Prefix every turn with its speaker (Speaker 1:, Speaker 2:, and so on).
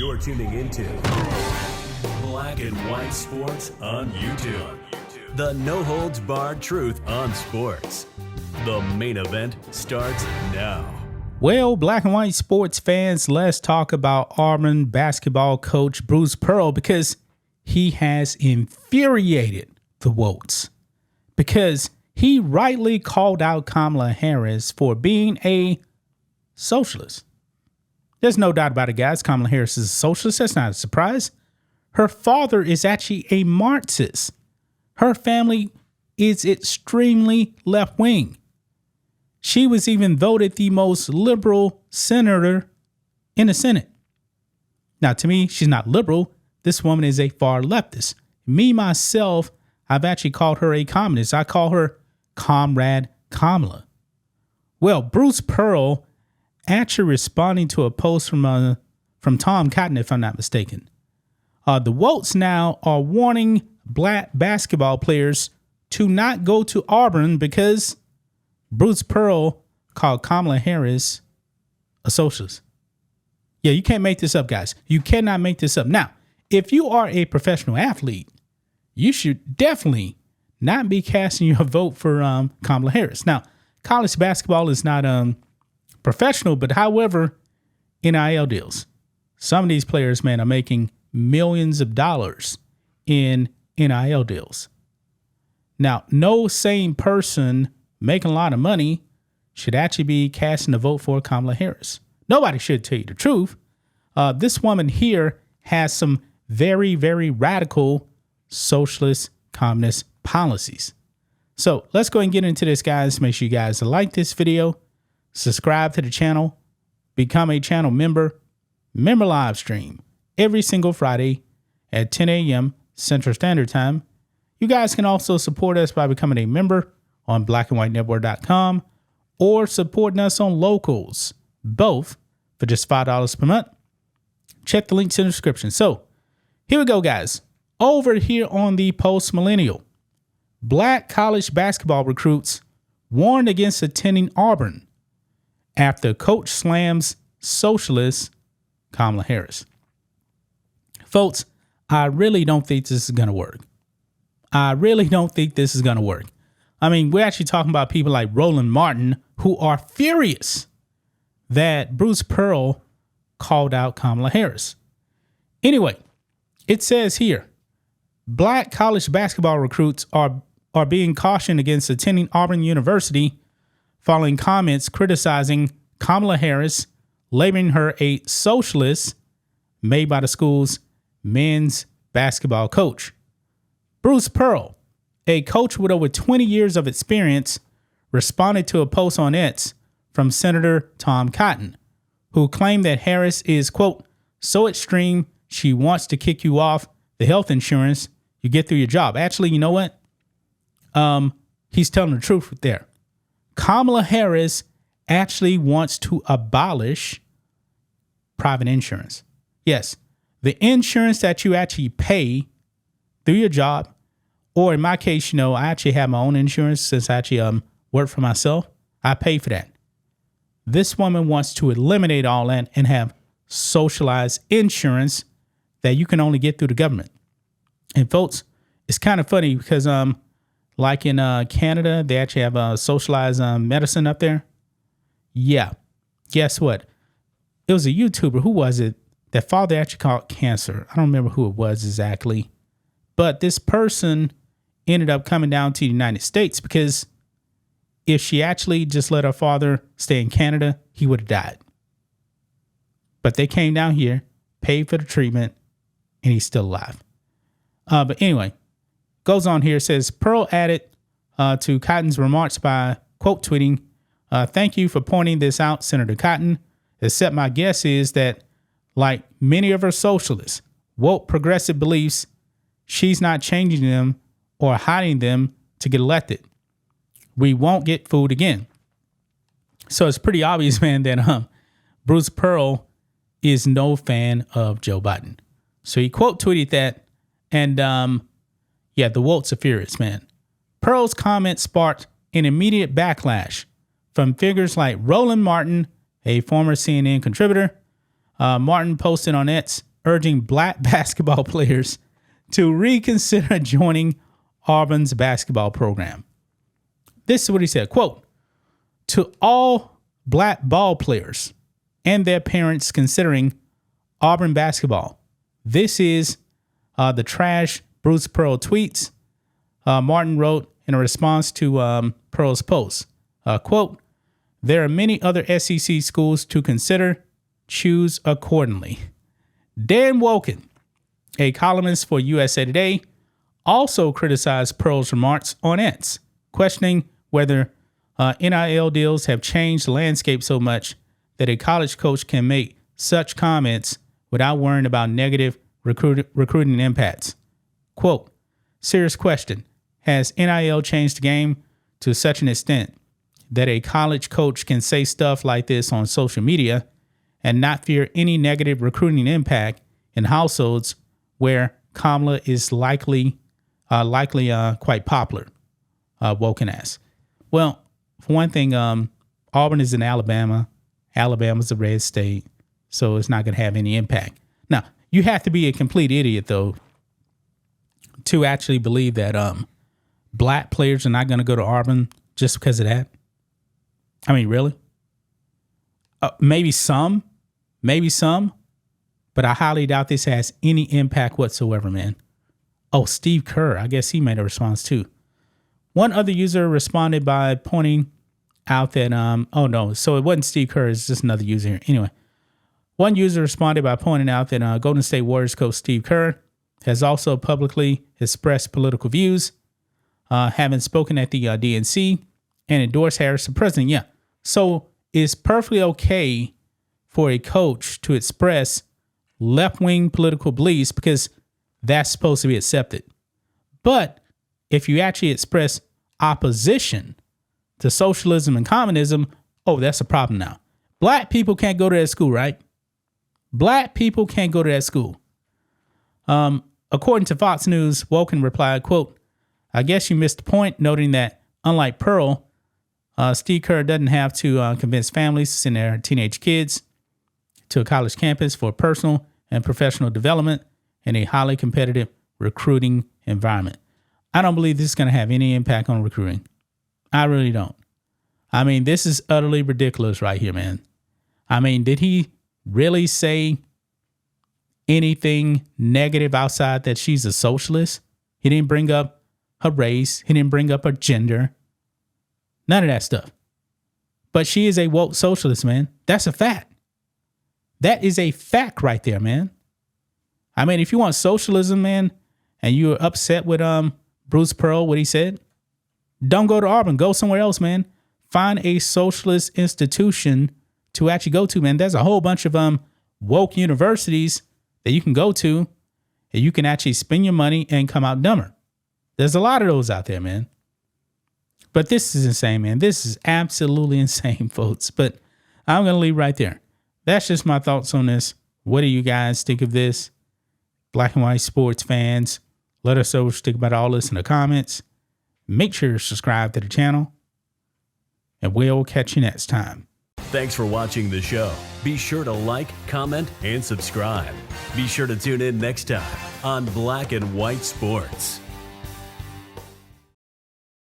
Speaker 1: You're tuning into Black and White Sports on YouTube. The no-holds-barred truth on sports. The main event starts now.
Speaker 2: Well, Black and White sports fans, let's talk about Auburn basketball coach Bruce Pearl, because he has infuriated the Wokes. Because he rightly called out Kamala Harris for being a socialist. There's no doubt about it, guys. Kamala Harris is a socialist. That's not a surprise. Her father is actually a Marxist. Her family is extremely left-wing. She was even voted the most liberal senator in the Senate. Now, to me, she's not liberal. This woman is a far leftist. Me, myself, I've actually called her a communist. I call her Comrade Kamala. Well, Bruce Pearl actually responding to a post from Tom Cotton, if I'm not mistaken. The Wokes now are warning Black basketball players to not go to Auburn because Bruce Pearl called Kamala Harris a socialist. Yeah, you can't make this up, guys. You cannot make this up. Now, if you are a professional athlete, you should definitely not be casting your vote for Kamala Harris. Now, college basketball is not professional, but however, NIL deals. Some of these players, man, are making millions of dollars in NIL deals. Now, no sane person making a lot of money should actually be casting a vote for Kamala Harris. Nobody should, tell you the truth. This woman here has some very, very radical socialist communist policies. So let's go and get into this, guys. Make sure you guys like this video, subscribe to the channel, become a channel member, live stream every single Friday at 10 a.m. Central Standard Time. You guys can also support us by becoming a member on blackandwhitenetwork.com or supporting us on Locals, both for just $5 per month. Check the links in the description. So here we go, guys. Over here on the Post-Millennial, Black college basketball recruits warned against attending Auburn after coach slams socialist Kamala Harris. Folks, I really don't think this is going to work. I mean, we're actually talking about people like Roland Martin who are furious that Bruce Pearl called out Kamala Harris. Anyway, it says here, Black college basketball recruits are being cautioned against attending Auburn University following comments criticizing Kamala Harris, labeling her a socialist, made by the school's men's basketball coach. Bruce Pearl, a coach with over 20 years of experience, responded to a post on X from Senator Tom Cotton, who claimed that Harris is, quote, so extreme she wants to kick you off the health insurance you get through your job. Actually, you know what? He's telling the truth there. Kamala Harris actually wants to abolish private insurance. Yes, the insurance that you actually pay through your job, or in my case, you know, I actually have my own insurance since I actually work for myself. I pay for that. This woman wants to eliminate all that and have socialized insurance that you can only get through the government. And folks, it's kind of funny because like in Canada, they actually have socialized medicine up there. Yeah. Guess what? It was a YouTuber. Who was it? That father actually caught cancer. I don't remember who it was exactly. But this person ended up coming down to the United States because if she actually just let her father stay in Canada, he would have died. But they came down here, paid for the treatment, and he's still alive. But anyway, goes on here. It says, Pearl added to Cotton's remarks by quote tweeting, thank you for pointing this out, Senator Cotton, except my guess is that like many of her socialist, woke progressive beliefs, she's not changing them or hiding them to get elected. We won't get fooled again. So it's pretty obvious, man, that Bruce Pearl is no fan of Joe Biden. So he quote tweeted that. And yeah, the Wokes are furious, man. Pearl's comment sparked an immediate backlash from figures like Roland Martin, a former CNN contributor. Martin posted on X urging black basketball players to reconsider joining Auburn's basketball program. This is what he said, quote, "To all black ball players and their parents considering Auburn basketball, this is the trash Bruce Pearl tweets," Martin wrote in a response to Pearl's post. Quote, "There are many other SEC schools to consider. Choose accordingly." Dan Woken, a columnist for USA Today, also criticized Pearl's remarks on X, questioning whether NIL deals have changed the landscape so much that a college coach can make such comments without worrying about negative recruiting impacts. Quote, "Serious question. Has NIL changed the game to such an extent that a college coach can say stuff like this on social media and not fear any negative recruiting impact in households where Kamala is likely quite popular?" Woken asked. Well, for one thing, Auburn is in Alabama. Alabama's a red state, so it's not going to have any impact. Now, you have to be a complete idiot, though, to actually believe that black players are not going to go to Auburn just because of that. I mean, really? Maybe some, but I highly doubt this has any impact whatsoever, man. Oh, Steve Kerr, I guess he made a response too. One other user responded by pointing out that, oh no, so it wasn't Steve Kerr, it's just another user here. Anyway, one user responded by pointing out that Golden State Warriors coach Steve Kerr has also publicly expressed political views, having spoken at the DNC and endorsed Harris for president. Yeah, so it's perfectly okay for a coach to express left-wing political beliefs because that's supposed to be accepted. But if you actually express opposition to socialism and communism, oh, that's a problem now. Black people can't go to that school, right? Black people can't go to that school. According to Fox News, Woken replied, quote, "I guess you missed the point," noting that unlike Pearl, Steve Kerr doesn't have to convince families to send their teenage kids to a college campus for personal and professional development in a highly competitive recruiting environment. I don't believe this is going to have any impact on recruiting. I really don't. I mean, this is utterly ridiculous right here, man. I mean, did he really say anything negative outside that she's a socialist? He didn't bring up her race. He didn't bring up her gender. None of that stuff. But she is a woke socialist, man. That's a fact. That is a fact right there, man. I mean, if you want socialism, man, and you're upset with Bruce Pearl, what he said, don't go to Auburn. Go somewhere else, man. Find a socialist institution to actually go to, man. There's a whole bunch of woke universities that you can go to and you can actually spend your money and come out dumber. There's a lot of those out there, man. But this is insane, man. This is absolutely insane, folks. But I'm going to leave right there. That's just my thoughts on this. What do you guys think of this? Black and white sports fans, let us know what you think about all this in the comments. Make sure to subscribe to the channel, and we'll catch you next time.
Speaker 1: Thanks for watching the show. Be sure to like, comment, and subscribe. Be sure to tune in next time on Black and White Sports.